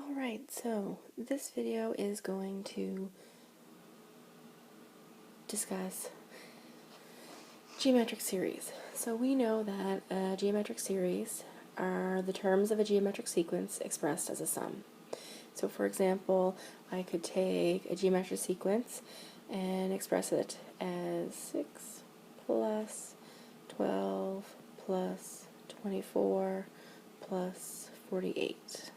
Alright, so this video is going to discuss geometric series. So we know that a geometric series are the terms of a geometric sequence expressed as a sum. So for example, I could take a geometric sequence and express it as 6 plus 12 plus 24 plus 48.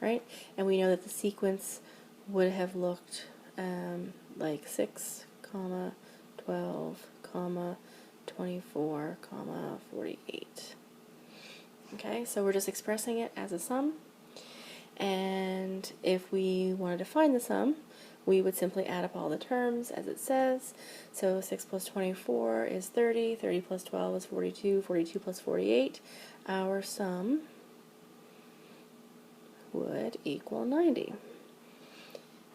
Right? And we know that the sequence would have looked like 6, 12, 24, 48. Okay, so we're just expressing it as a sum, and if we wanted to find the sum, we would simply add up all the terms as it says. So 6 plus 24 is 30, 30 plus 12 is 42, 42 plus 48. Our sum would equal 90.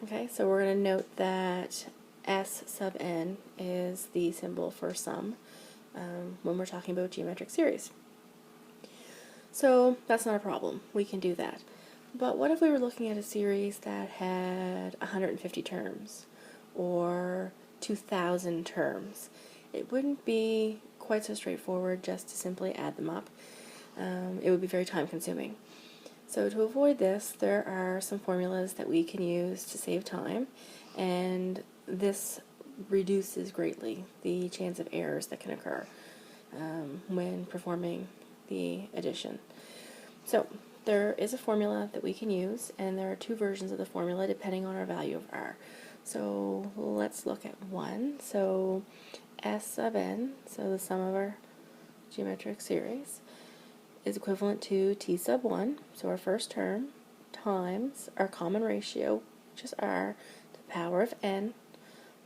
Okay, so we're going to note that S sub n is the symbol for sum when we're talking about geometric series. So that's not a problem. We can do that. But what if we were looking at a series that had 150 terms or 2,000 terms? It wouldn't be quite so straightforward just to simply add them up. It would be very time consuming. So to avoid this, there are some formulas that we can use to save time, and this reduces greatly the chance of errors that can occur when performing the addition. So there is a formula that we can use, and there are two versions of the formula depending on our value of r. So let's look at one. So S sub n, so the sum of our geometric series, is equivalent to t sub 1, so our first term, times our common ratio, which is r, to the power of n,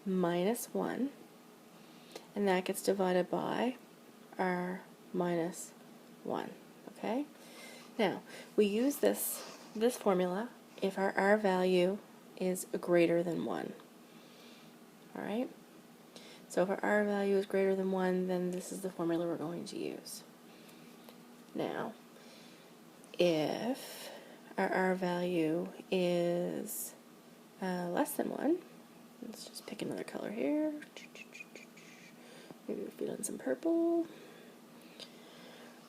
minus 1, and that gets divided by r minus 1. Okay? Now, we use this formula if our r value is greater than 1. Alright? So if our r value is greater than 1, then this is the formula we're going to use. Now, if our r value is less than 1, let's just pick another color here. Maybe we'll feed on some purple.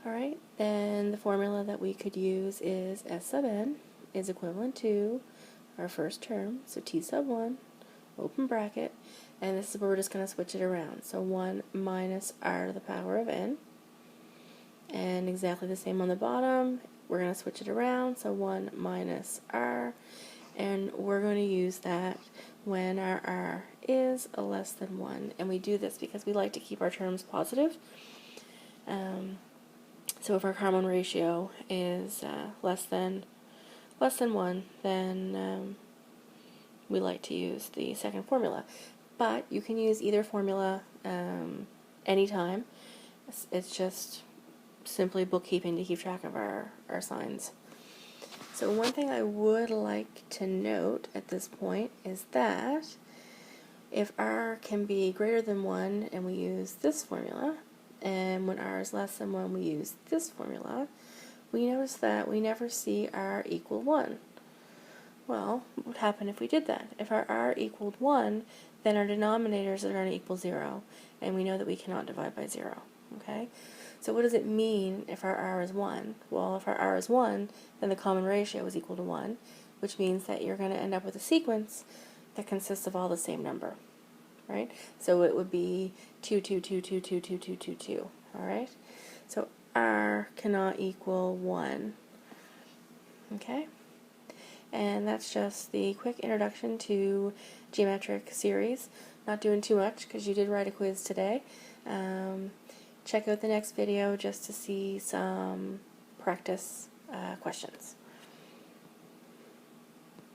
Alright, then the formula that we could use is S sub n is equivalent to our first term, so t sub 1, open bracket, and this is where we're just going to switch it around. So 1 minus r to the power of n. And exactly the same on the bottom, we're going to switch it around, so 1 minus r, and we're going to use that when our r is less than 1, and we do this because we like to keep our terms positive. So if our common ratio is less than 1, then we like to use the second formula. But you can use either formula anytime. It's just simply bookkeeping to keep track of our signs. So one thing I would like to note at this point is that if r can be greater than 1 and we use this formula, and when r is less than 1 we use this formula, we notice that we never see r equal 1. Well, what would happen if we did that? If our r equaled 1, then our denominators are going to equal 0, and we know that we cannot divide by 0. Okay? So what does it mean if our r is 1? Well, if our r is 1, then the common ratio is equal to 1, which means that you're going to end up with a sequence that consists of all the same number. Right? So it would be 2, 2, 2, 2, 2, 2, 2, 2, 2. Alright? So r cannot equal 1. Okay? And that's just the quick introduction to geometric series. Not doing too much because you did write a quiz today. Check out the next video just to see some practice questions.